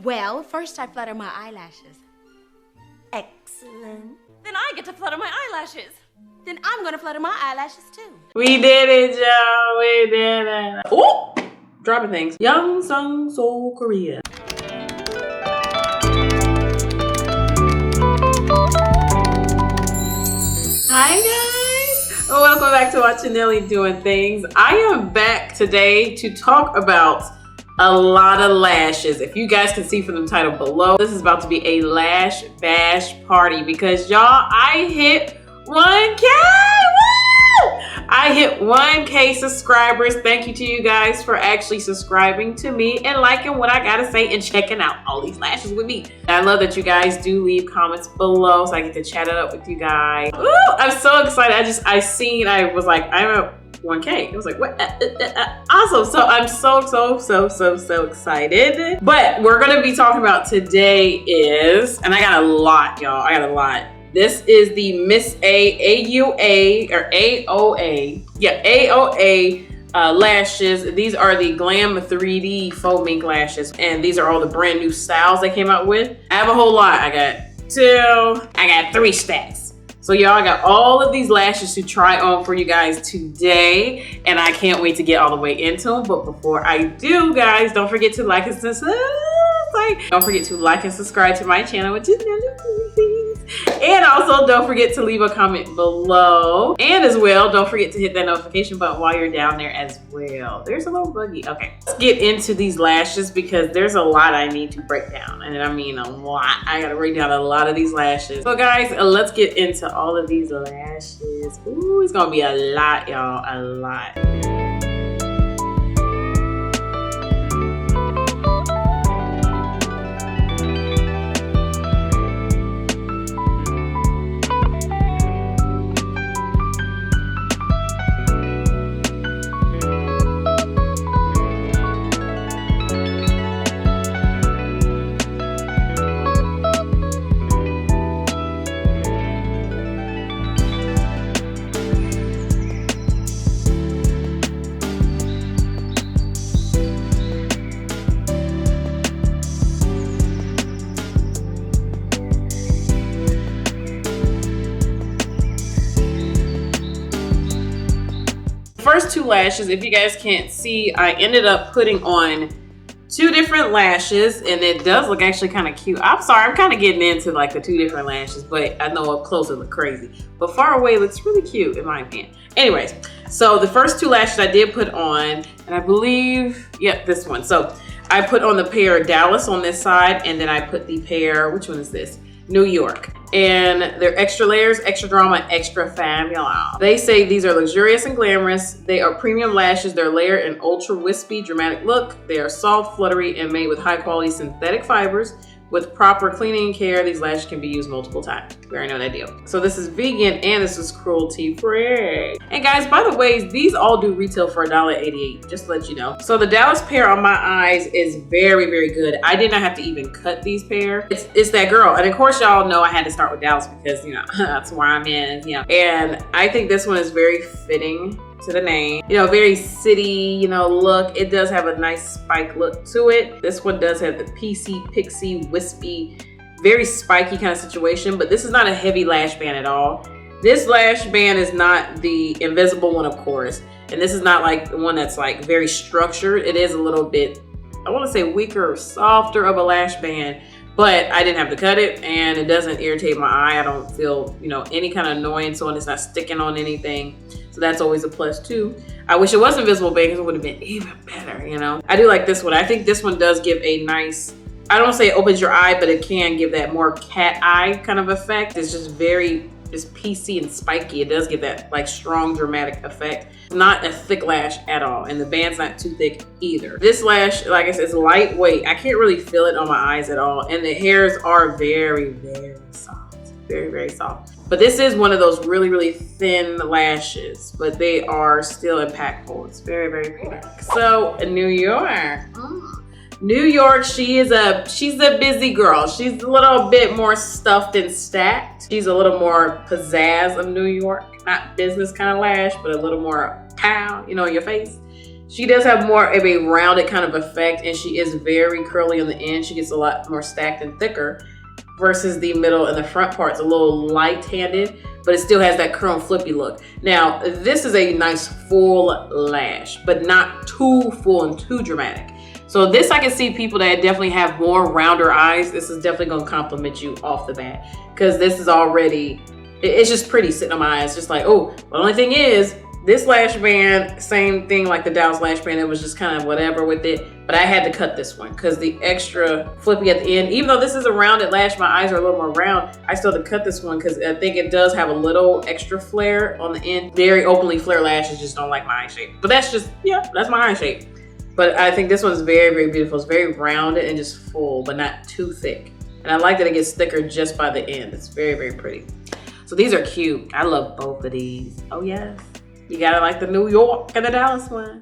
Well, first I flutter my eyelashes. Excellent. Then I get to flutter my eyelashes. Then I'm gonna flutter my eyelashes too. We did it, y'all. We did it. Ooh! Dropping things. Young Sung Seoul, Korea. Hi guys. Welcome back to watching Nelly Doing Things. I am back today to talk about a lot of lashes. If you guys can see from the title below, this is about to be a lash bash party because y'all, I hit 1K. Woo! I hit 1K subscribers. Thank you to you guys for actually subscribing to me and liking what I gotta say and checking out all these lashes with me. I love that you guys do leave comments below so I get to chat it up with you guys. Woo! I'm so excited. I was like, I'm at 1K. It was like, what? Awesome. So I'm so excited. But we're gonna be talking about today is, and I got a lot, y'all. I got a lot. This is the Miss AOA or AOA. Yeah, AOA lashes. These are the Glam 3D faux mink lashes, and these are all the brand new styles they came out with. I have a whole lot. I got 3 stacks. So y'all, I got all of these lashes to try on for you guys today, and I can't wait to get all the way into them. But before I do, guys, don't forget to like and subscribe. Don't forget to like and subscribe to my channel, which is NelleDoingThings. And also don't forget to leave a comment below. And as well, don't forget to hit that notification button while you're down there as well. There's a little buggy. Okay, let's get into these lashes because there's a lot I need to break down. And I mean a lot. I gotta break down a lot of these lashes. So guys, let's get into all of these lashes. Ooh, it's gonna be a lot, y'all, a lot. First 2 lashes, if you guys can't see, I ended up putting on 2 different lashes, and it does look actually kind of cute. I'm sorry, I'm kind of getting into like the 2 different lashes, but I know up close it looks crazy, but far away it looks really cute in my opinion. Anyways, so the first 2 lashes I did put on, and I believe, yep, this one. So I put on the pair Dallas on this side, and then I put the pair, which one is this? New York. And they're extra layers, extra drama, extra fabulous. They say these are luxurious and glamorous. They are premium lashes. They're layered in ultra wispy, dramatic look. They are soft, fluttery, and made with high quality synthetic fibers. With proper cleaning and care, these lashes can be used multiple times. We already know that deal. So this is vegan and this is cruelty free. And guys, by the way, these all do retail for $1.88, just to let you know. So the Dallas pair on my eyes is very, very good. I did not have to even cut these pair. It's that girl. And of course, y'all know I had to start with Dallas because, you know, that's where I'm in, you know. And I think this one is very fitting to the name, you know, very city, you know, look. It does have a nice spike look to it. This one does have the PC, pixie, wispy, very spiky kind of situation, but this is not a heavy lash band at all. This lash band is not the invisible one, of course, and this is not like the one that's like very structured. It is a little bit, I want to say weaker or softer of a lash band, but I didn't have to cut it, and it doesn't irritate my eye. I don't feel, you know, any kind of annoyance on it. It's not sticking on anything. So that's always a plus too. I wish it was invisible band because it would have been even better, you know. I do like this one. I think this one does give a nice, I don't say it opens your eye, but it can give that more cat eye kind of effect. It's just very, just PC and spiky. It does give that like strong dramatic effect. Not a thick lash at all, and the band's not too thick either. This lash, like I said, is lightweight. I can't really feel it on my eyes at all, and the hairs are very, very soft. Very, very soft. But this is one of those really, really thin lashes, but they are still impactful. It's very, very pretty. So New York. New York, she's a busy girl. She's a little bit more stuffed and stacked. She's a little more pizzazz of New York. Not business kind of lash, but a little more pow, you know, in your face. She does have more of a rounded kind of effect, and she is very curly on the end. She gets a lot more stacked and thicker versus the middle and the front part's a little light-handed, but it still has that curl and flippy look. Now, this is a nice full lash, but not too full and too dramatic. So this, I can see people that definitely have more rounder eyes. This is definitely gonna compliment you off the bat, because this is already, it's just pretty sitting on my eyes. Just like, oh, the only thing is, this lash band, same thing like the Dow's lash band, it was just kind of whatever with it, but I had to cut this one because the extra flippy at the end, even though this is a rounded lash, my eyes are a little more round, I still had to cut this one because I think it does have a little extra flare on the end. Very openly flare lashes just don't like my eye shape, but that's just, yeah, that's my eye shape. But I think this one's very, very beautiful. It's very rounded and just full, but not too thick. And I like that it gets thicker just by the end. It's very, very pretty. So these are cute. I love both of these. Oh yes. You gotta like the New York and the Dallas one.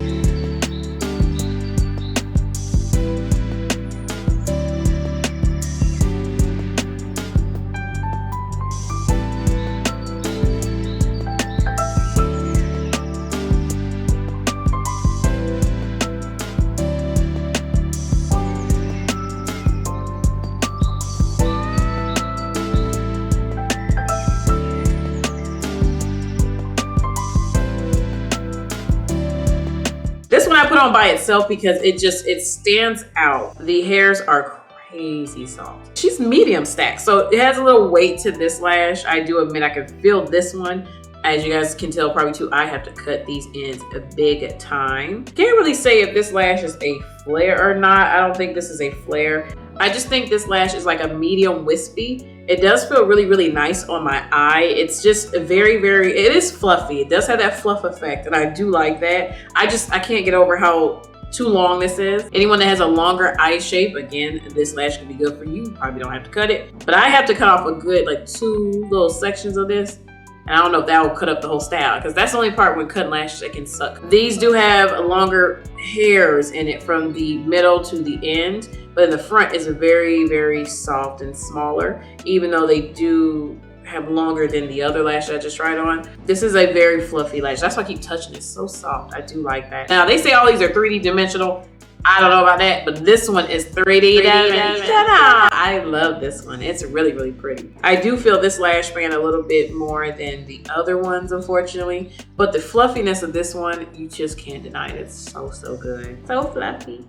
This one I put on by itself because it stands out. The hairs are crazy soft. She's medium stacked, so it has a little weight to this lash. I do admit I can feel this one. As you guys can tell probably too, I have to cut these ends a big time. Can't really say if this lash is a flare or not. I don't think this is a flare. I just think this lash is like a medium wispy. It does feel really, really nice on my eye. It's just very, very, it is fluffy. It does have that fluff effect, and I do like that. I can't get over how too long this is. Anyone that has a longer eye shape, again, this lash could be good for you. Probably don't have to cut it. But I have to cut off a good like 2 little sections of this. And I don't know if that will cut up the whole style, because that's the only part when cutting lashes that can suck. These do have longer hairs in it from the middle to the end, but in the front is very, very soft and smaller, even though they do have longer than the other lash I just tried on. This is a very fluffy lash. That's why I keep touching it. It's so soft. I do like that. Now, they say all these are 3D dimensional. I don't know about that, but this one is 3D dimensional. I love this one. It's really, really pretty. I do feel this lash band a little bit more than the other ones, unfortunately, but the fluffiness of this one, you just can't deny it. It's so, so good. So fluffy.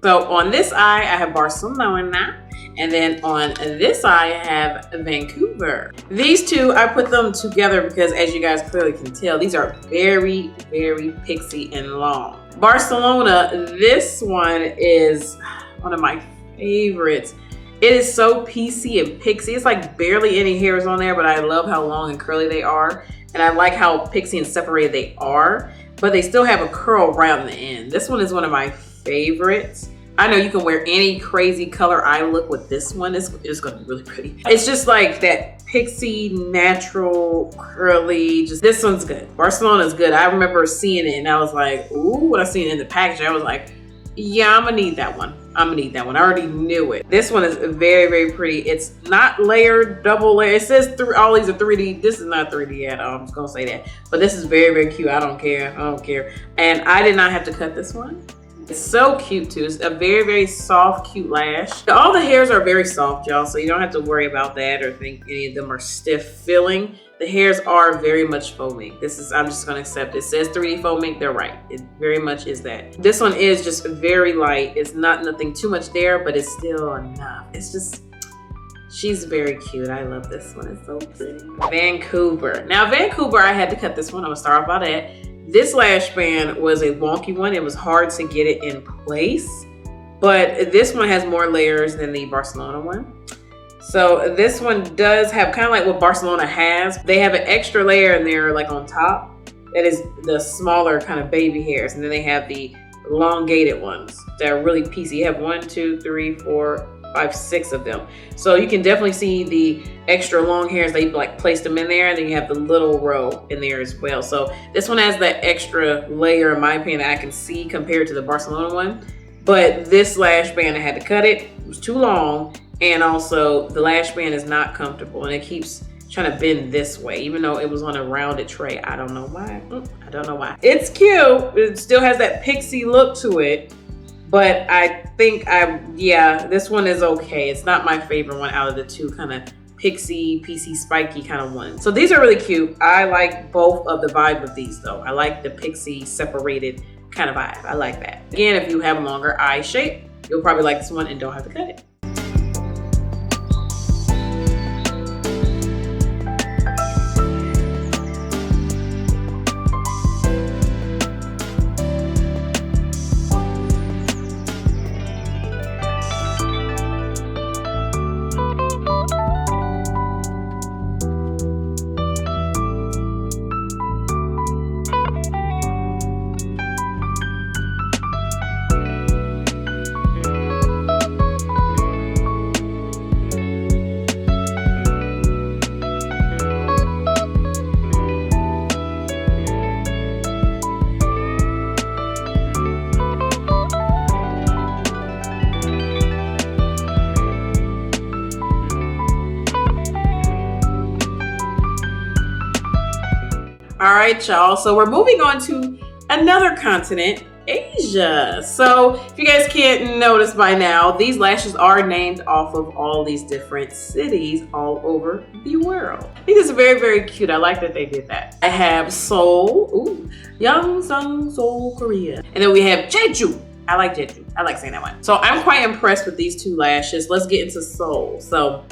So on this eye, I have Barcelona, and then on this eye, I have Vancouver. These two, I put them together because, as you guys clearly can tell, these are very, very pixie and long. Barcelona, this one is one of my favorites. It is so piecey and pixie. It's like barely any hairs on there, but I love how long and curly they are. And I like how pixie and separated they are, but they still have a curl around the end. This one is one of my favorites. I know you can wear any crazy color eye look with this one. It's gonna be really pretty. It's just like that pixie, natural, curly, just this one's good. Barcelona's good. I remember seeing it and I was like, ooh, when I seen it in the package, I was like, yeah, I'm gonna need that one. I'm gonna need that one. I already knew it. This one is very, very pretty. It's not layered, double layer. It says all these are 3D. This is not 3D at all. I'm just gonna say that. But this is very, very cute. I don't care. I don't care. And I did not have to cut this one. It's so cute too. It's a very, very soft, cute lash. All the hairs are very soft, y'all, so you don't have to worry about that or think any of them are stiff feeling. The hairs are very much faux mink. I'm just gonna accept it. It says 3D faux mink, they're right. It very much is that. This one is just very light. It's not nothing too much there, but it's still enough. It's just, she's very cute. I love this one, it's so pretty. Vancouver. Now Vancouver, I had to cut this one. I'm gonna start off by that. This lash band was a wonky one. It was hard to get it in place, but this one has more layers than the Barcelona one. So this one does have kind of like what Barcelona has. They have an extra layer in there like on top. That is the smaller kind of baby hairs. And then they have the elongated ones that are really piecey. You have 1, 2, 3, 4, 5, 6 of them. So you can definitely see the extra long hairs. They like placed them in there, and then you have the little row in there as well. So this one has that extra layer, in my opinion, that I can see compared to the Barcelona one. But this lash band, I had to cut it. It was too long. And also the lash band is not comfortable, and it keeps trying to bend this way, even though it was on a rounded tray. I don't know why. I don't know why. It's cute. It still has that pixie look to it, but I think this one is okay. It's not my favorite one out of the two kind of pixie, PC, spiky kind of ones. So these are really cute. I like both of the vibe of these though. I like the pixie separated kind of vibe. I like that. Again, if you have longer eye shape, you'll probably like this one and don't have to cut it. All right, y'all. So we're moving on to another continent, Asia. So if you guys can't notice by now, these lashes are named off of all these different cities all over the world. I think this is very, very cute. I like that they did that. I have Seoul, ooh, Yangsan, Seoul, Korea. And then we have Jeju. I like Jeju. I like saying that one. So I'm quite impressed with these two lashes. Let's get into Seoul. So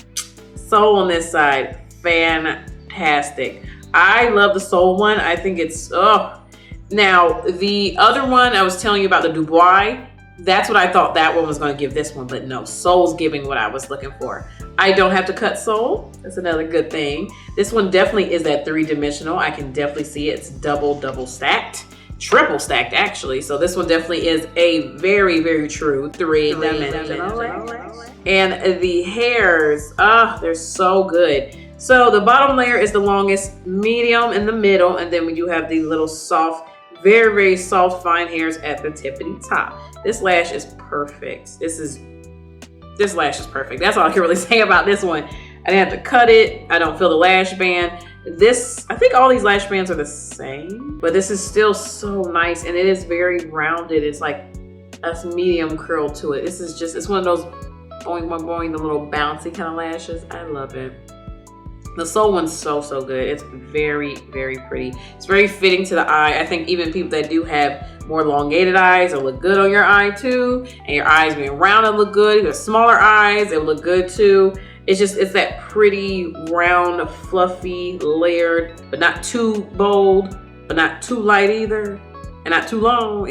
Seoul on this side, fantastic. I love the Seoul one. I think it's, Now, the other one I was telling you about, the Dubai, that's what I thought that one was going to give this one, but no, Seoul's giving what I was looking for. I don't have to cut Seoul. That's another good thing. This one definitely is that 3-dimensional. I can definitely see it's double stacked. Triple stacked, actually. So this one definitely is a very, very true 3-dimensional. And the hairs, they're so good. So the bottom layer is the longest, medium in the middle, and then we do have the little soft, very, very soft, fine hairs at the tippity top. This lash is perfect. This lash is perfect. That's all I can really say about this one. I didn't have to cut it. I don't feel the lash band. I think all these lash bands are the same, but this is still so nice, and it is very rounded. It's like a medium curl to it. This is just, it's one of those boing, boing, boing, the little bouncy kind of lashes. I love it. The Seoul one's so, so good. It's very, very pretty. It's very fitting to the eye. I think even people that do have more elongated eyes, it'll look good on your eye too. And your eyes being round, it'll look good. If you have smaller eyes, it'll look good too. It's that pretty, round, fluffy, layered, but not too bold, but not too light either, and not too long.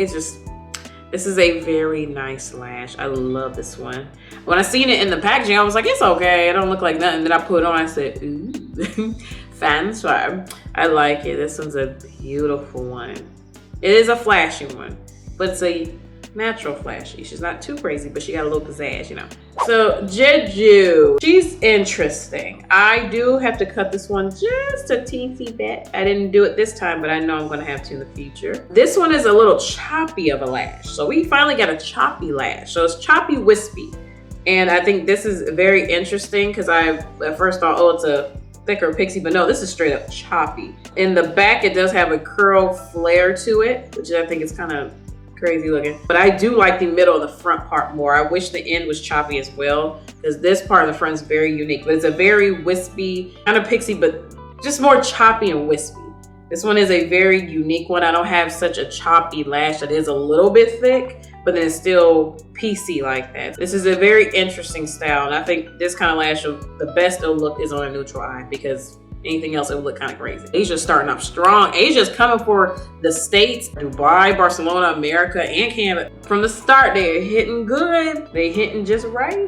This is a very nice lash. I love this one. When I seen it in the packaging, I was like, it's okay. It don't look like nothing. Then I put it on, I said, ooh, fancy. I like it. This one's a beautiful one. It is a flashy one, but it's a natural flashy. She's not too crazy, but she got a little pizzazz, you know. So Jeju, she's interesting. I do have to cut this one just a teensy bit. I didn't do it this time, but I know I'm gonna have to in the future. This one is a little choppy of a lash. So we finally got a choppy lash. So it's choppy wispy. And I think this is very interesting because I at first thought, oh, it's a thicker pixie, but no, this is straight up choppy. In the back, it does have a curl flare to it, which I think is kind of crazy looking. But I do like the middle of the front part more. I wish the end was choppy as well, because this part of the front is very unique. But it's a very wispy, kind of pixie, but just more choppy and wispy. This one is a very unique one. I don't have such a choppy lash that is a little bit thick, but then it's still piecey like that. This is a very interesting style, and I think this kind of lash, the best it'll look is on a neutral eye, because anything else, it would look kind of crazy. Asia's starting off strong. Asia's coming for the States, Dubai, Barcelona, America, and Canada. From the start, they're hitting good. They're hitting just right.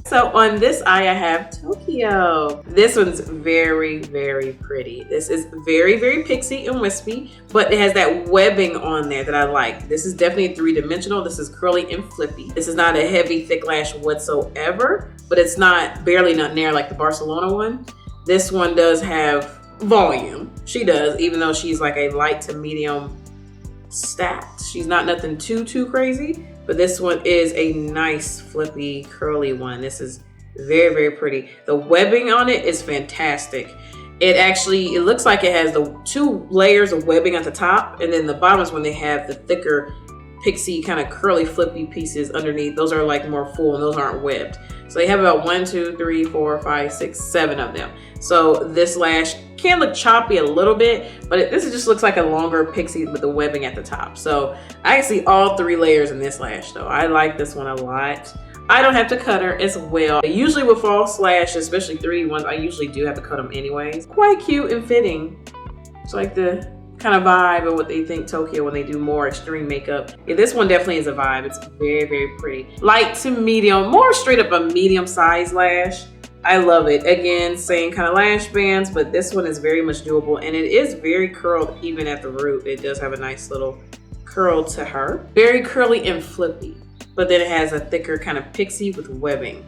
So on this eye, I have Tokyo. This one's very, very pretty. This is very, very pixie and wispy, but it has that webbing on there that I like. This is definitely three-dimensional. This is curly and flippy. This is not a heavy, thick lash whatsoever, but it's not barely not near like the Barcelona one. This one does have volume. She does, even though she's like a light to medium stacked. She's not nothing too crazy. But this one is a nice flippy curly one. This is very, very pretty. The webbing on it is fantastic. It looks like it has the 2 layers of webbing at the top, and then the bottom is when they have the thicker pixie kind of curly flippy pieces underneath. Those are like more full and those aren't webbed. So they have about 1, 2, 3, 4, 5, 6, 7 of them. So this lash can look choppy a little bit, but this just looks like a longer pixie with the webbing at the top. So I can see all 3 layers in this lash though. I like this one a lot. I don't have to cut her as well. Usually with false lashes, especially 3D ones, I usually do have to cut them anyways. Quite cute and fitting. It's like the kind of vibe of what they think Tokyo when they do more extreme makeup. Yeah, this one definitely is a vibe. It's very, very pretty. Light to medium, more straight up a medium size lash. I love it. Again, same kind of lash bands, but this one is very much doable, and it is very curled even at the root. It does have a nice little curl to her. Very curly and flippy, but then it has a thicker kind of pixie with webbing.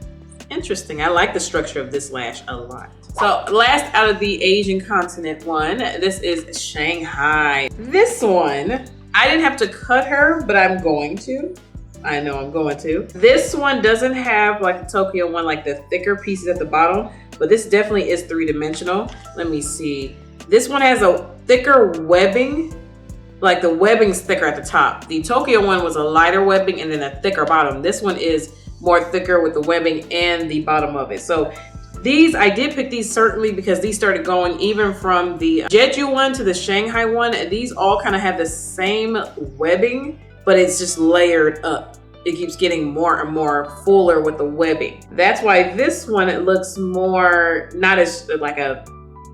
Interesting. I like the structure of this lash a lot. So last out of the Asian continent one, this is Shanghai. This one, I didn't have to cut her, but I'm going to. I know I'm going to. This one doesn't have like the Tokyo one, like the thicker pieces at the bottom, but this definitely is three-dimensional. Let me see. This one has a thicker webbing, like the webbing's thicker at the top. The Tokyo one was a lighter webbing and then a thicker bottom. This one is more thicker with the webbing and the bottom of it. So these, I did pick these certainly because these started going even from the Jeju one to the Shanghai one. These all kind of have the same webbing, but it's just layered up. It keeps getting more and more fuller with the webbing. That's why this one, it looks more, not as like a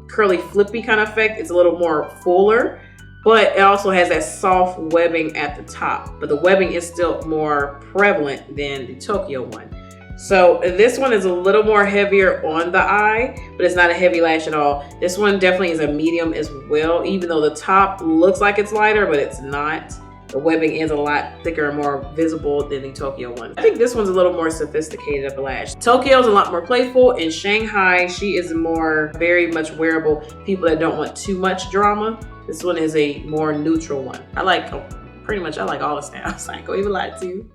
curly flippy kind of effect. It's a little more fuller, but it also has that soft webbing at the top. But the webbing is still more prevalent than the Tokyo one. So this one is a little more heavier on the eye, but it's not a heavy lash at all. This one definitely is a medium as well, even though the top looks like it's lighter, but it's not. The webbing is a lot thicker and more visible than the Tokyo one. I think this one's a little more sophisticated of a lash. Tokyo's a lot more playful. In Shanghai, she is more very much wearable. People that don't want too much drama. This one is a more neutral one. I like, pretty much, I like all the styles. I ain't gonna even lie to you.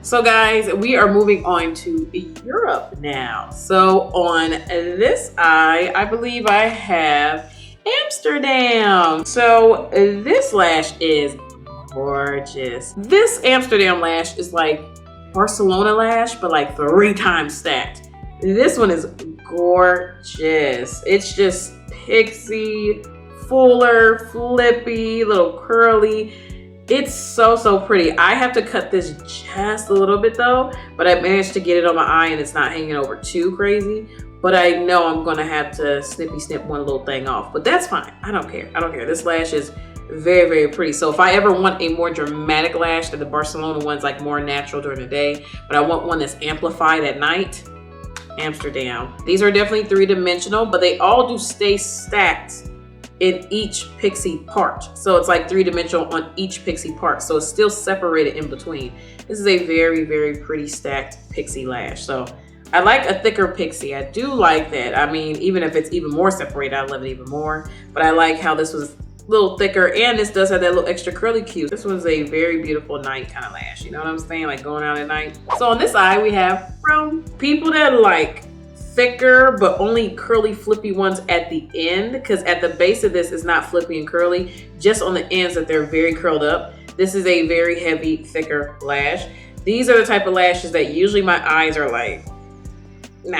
So guys, we are moving on to Europe now. So on this eye, I believe I have Amsterdam. So this lash is gorgeous. This Amsterdam lash is like Barcelona lash, but like 3 times stacked. This one is gorgeous. It's just pixie, fuller, flippy, little curly. It's so pretty. I have to cut this just a little bit though, but I managed to get it on my eye and it's not hanging over too crazy. But I know I'm gonna have to snippy snip one little thing off, but that's fine. I don't care. I don't care. This lash is very pretty. So if I ever want a more dramatic lash, than the Barcelona one's like more natural during the day, but I want one that's amplified at night, Amsterdam. These are definitely 3-dimensional, but they all do stay stacked in each pixie part. So it's like 3-dimensional on each pixie part. So it's still separated in between. This is a very pretty stacked pixie lash. So I like a thicker pixie. I do like that. I mean, even if it's even more separated, I love it even more. But I like how this was a little thicker, and this does have that little extra curly cue. This one's a very beautiful night kind of lash. You know what I'm saying? Like going out at night. So on this eye, we have from people that like thicker but only curly flippy ones at the end, because at the base of this is not flippy and curly, just on the ends that they're very curled up. This is a very heavy, thicker lash. These are the type of lashes that usually my eyes are like, no,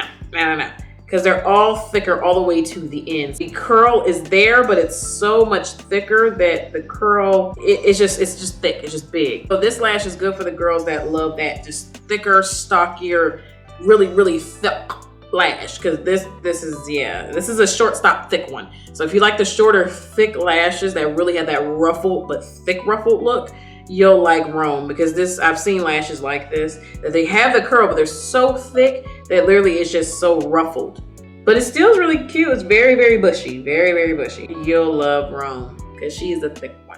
because they're all thicker all the way to the ends. The curl is there, but it's so much thicker that the curl, it's just thick, it's just big. So this lash is good for the girls that love that just thicker, stockier, really thick lash, because this is a short stop thick one. So if you like the shorter thick lashes that really have that ruffled but thick ruffled look, you'll like Rome, because this, I've seen lashes like this that they have the curl but they're so thick that literally it's just so ruffled, but it still is really cute. It's very bushy, very bushy. You'll love Rome because she's a thick one.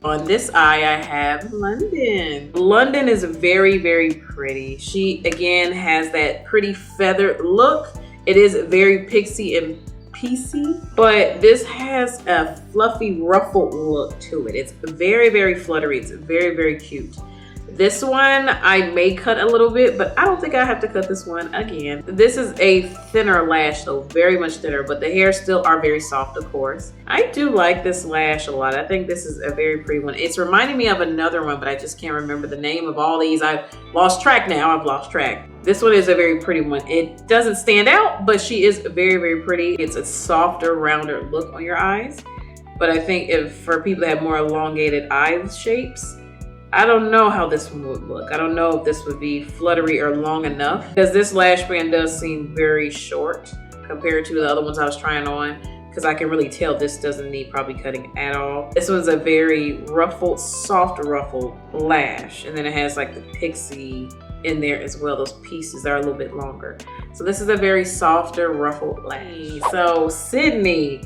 On this eye, I have London. London is very pretty. She, again, has that pretty feathered look. It is very pixie and piecey, but this has a fluffy, ruffled look to it. It's very fluttery. It's very cute. This one, I may cut a little bit, but I don't think I have to cut this one again. This is a thinner lash, though, very much thinner, but the hairs still are very soft, of course. I do like this lash a lot. I think this is a very pretty one. It's reminding me of another one, but I just can't remember the name of all these. I've lost track now. I've lost track. This one is a very pretty one. It doesn't stand out, but she is very pretty. It's a softer, rounder look on your eyes. But I think if for people that have more elongated eye shapes, I don't know how this one would look. I don't know if this would be fluttery or long enough, because this lash band does seem very short compared to the other ones I was trying on, because I can really tell this doesn't need probably cutting at all. This one's a very ruffled, soft ruffled lash, and then it has like the pixie in there as well. Those pieces are a little bit longer. So this is a very softer ruffled lash. So Sydney,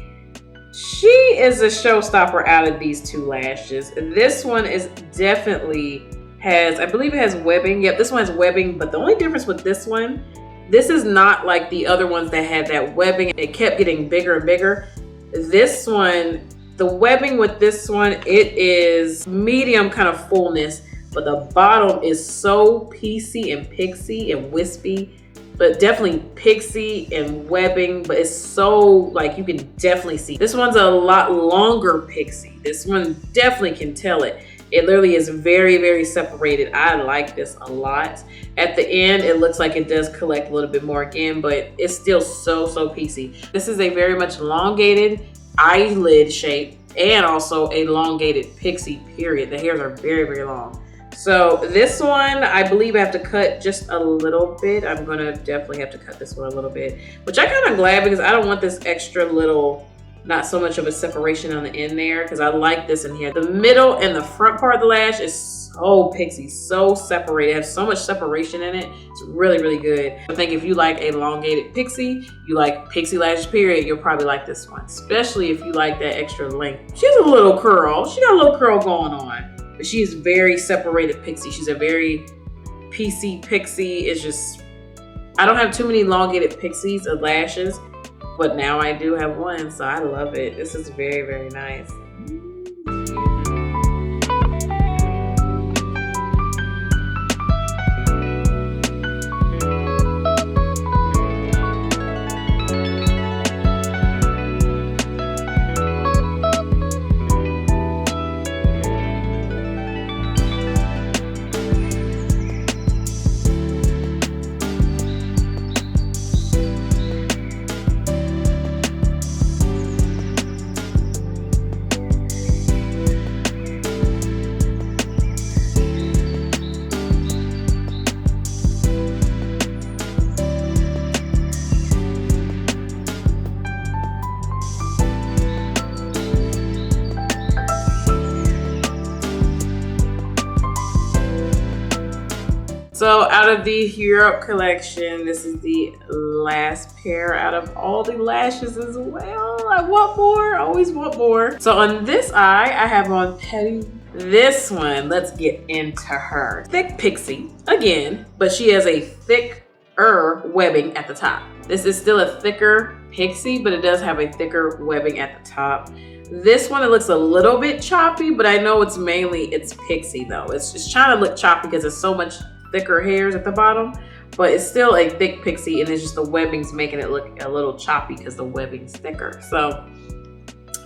she is a showstopper out of these 2 lashes. This one is definitely has, I believe it has webbing. Yep, this one has webbing, but the only difference with this one, this is not like the other ones that had that webbing. It kept getting bigger and bigger. This one, the webbing with this one, it is medium kind of fullness, but the bottom is so piecey and pixie and wispy, but definitely pixie and webbing, but it's so, like, you can definitely see. This one's a lot longer pixie. This one definitely can tell it. It literally is very separated. I like this a lot. At the end, it looks like it does collect a little bit more again, but it's still so piecey. This is a very much elongated eyelid shape and also elongated pixie, period. The hairs are very long. So this one, I believe I have to cut just a little bit. I'm gonna definitely have to cut this one a little bit, which I kind of glad because I don't want this extra little, not so much of a separation on the end there, because I like this in here. The middle and the front part of the lash is so pixie, so separated. It has so much separation in it. It's really, really good. I think if you like elongated pixie, you like pixie lashes period, you'll probably like this one, especially if you like that extra length. She has a little curl. She got a little curl going on. But she's very separated pixie. She's a very PC pixie. It's just, I don't have too many elongated pixies of lashes, but now I do have one, so I love it. This is very, very nice. So out of the Europe collection, this is the last pair out of all the lashes as well. I want more, I always want more. So on this eye, I have on Petty. This one, let's get into her. Thick pixie, again, but she has a thicker webbing at the top. This is still a thicker pixie, but it does have a thicker webbing at the top. This one, it looks a little bit choppy, but I know it's pixie though. It's just trying to look choppy because there's so much thicker hairs at the bottom, but it's still a thick pixie, and it's just the webbing's making it look a little choppy because the webbing's thicker. So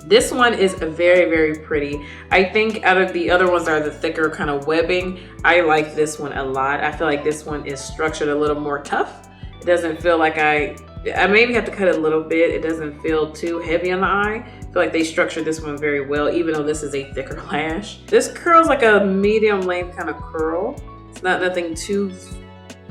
this one is very, very pretty. I think out of the other ones that are the thicker kind of webbing, I like this one a lot. I feel like this one is structured a little more tough. It doesn't feel like I maybe have to cut it a little bit. It doesn't feel too heavy on the eye. I feel like they structured this one very well, even though this is a thicker lash. This curl's like a medium length kind of curl. It's not nothing too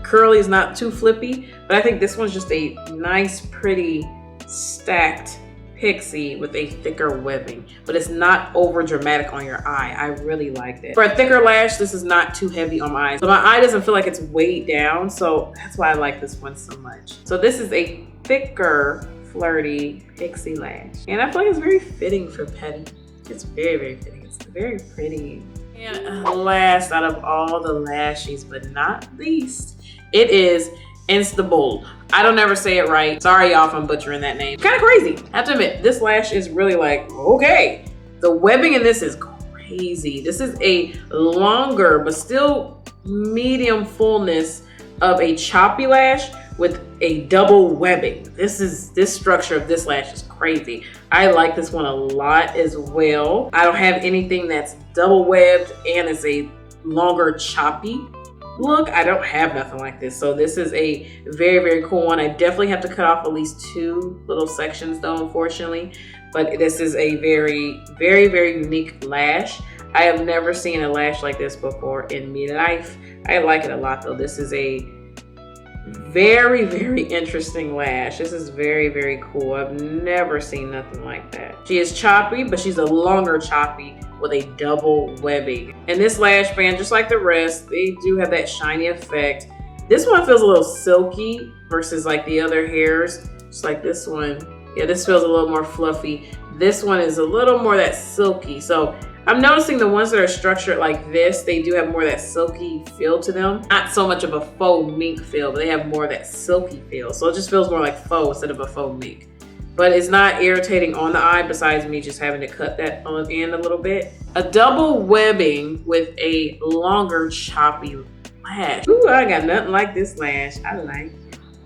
curly, it's not too flippy, but I think this one's just a nice, pretty, stacked pixie with a thicker webbing, but it's not over dramatic on your eye. I really like that. For a thicker lash, this is not too heavy on my eyes. So my eye doesn't feel like it's weighed down, so that's why I like this one so much. So this is a thicker, flirty pixie lash, and I feel like it's very fitting for Petty. It's very, very fitting. It's very pretty. And last out of all the lashes, but not least, it is Istanbul. I don't ever say it right. Sorry y'all if I'm butchering that name. Kind of crazy. I have to admit, this lash is really like, okay. The webbing in this is crazy. This is a longer, but still medium fullness of a choppy lash with a double webbing. This structure of this lash is crazy. I like this one a lot as well. I don't have anything that's double webbed and is a longer choppy look. I don't have nothing like this. So this is a very, very cool one. I definitely have to cut off at least 2 little sections though, unfortunately. But this is a very, very, very unique lash. I have never seen a lash like this before in my life. I like it a lot though. This is a very, very interesting lash. This is very, very cool. I've never seen nothing like that. She is choppy, but she's a longer choppy with a double webbing. And this lash band, just like the rest, they do have that shiny effect. This one feels a little silky versus like the other hairs. Just like this one. Yeah, this feels a little more fluffy. This one is a little more that silky. So I'm noticing the ones that are structured like this, they do have more of that silky feel to them. Not so much of a faux mink feel, but they have more of that silky feel. So it just feels more like faux instead of a faux mink. But it's not irritating on the eye besides me just having to cut that on the end a little bit. A double webbing with a longer choppy lash. Ooh, I got nothing like this lash. I like it.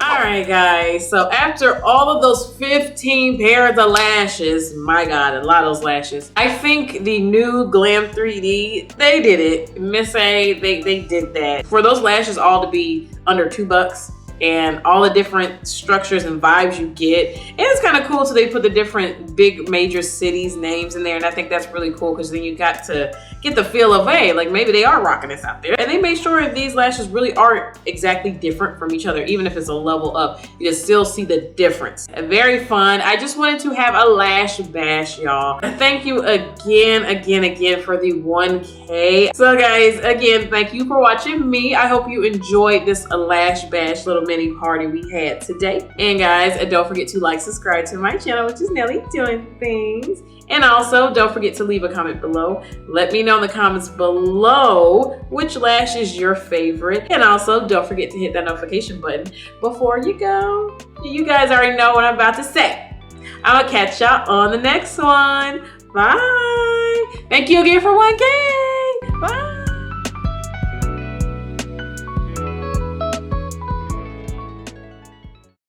All right, guys. So after all of those 15 pairs of lashes, my God, a lot of those lashes. I think the new Glam 3D, they did it. Miss A, they did that. For those lashes all to be under $2, and all the different structures and vibes you get. And it's kind of cool, so they put the different big major cities names in there, and I think that's really cool because then you got to get the feel of, hey, like maybe they are rocking this out there. And they made sure these lashes really aren't exactly different from each other. Even if it's a level up, you can still see the difference. Very fun. I just wanted to have a lash bash, y'all. Thank you again for the 1K. So guys, again, thank you for watching me. I hope you enjoyed this lash bash little mini party we had today. And guys, don't forget to like, subscribe to my channel, which is Nelly Doing Things. And also, don't forget to leave a comment below. Let me know in the comments below which lash is your favorite. And also, don't forget to hit that notification button before you go. You guys already know what I'm about to say. I'll catch y'all on the next one. Bye. Thank you again for 1K. Bye.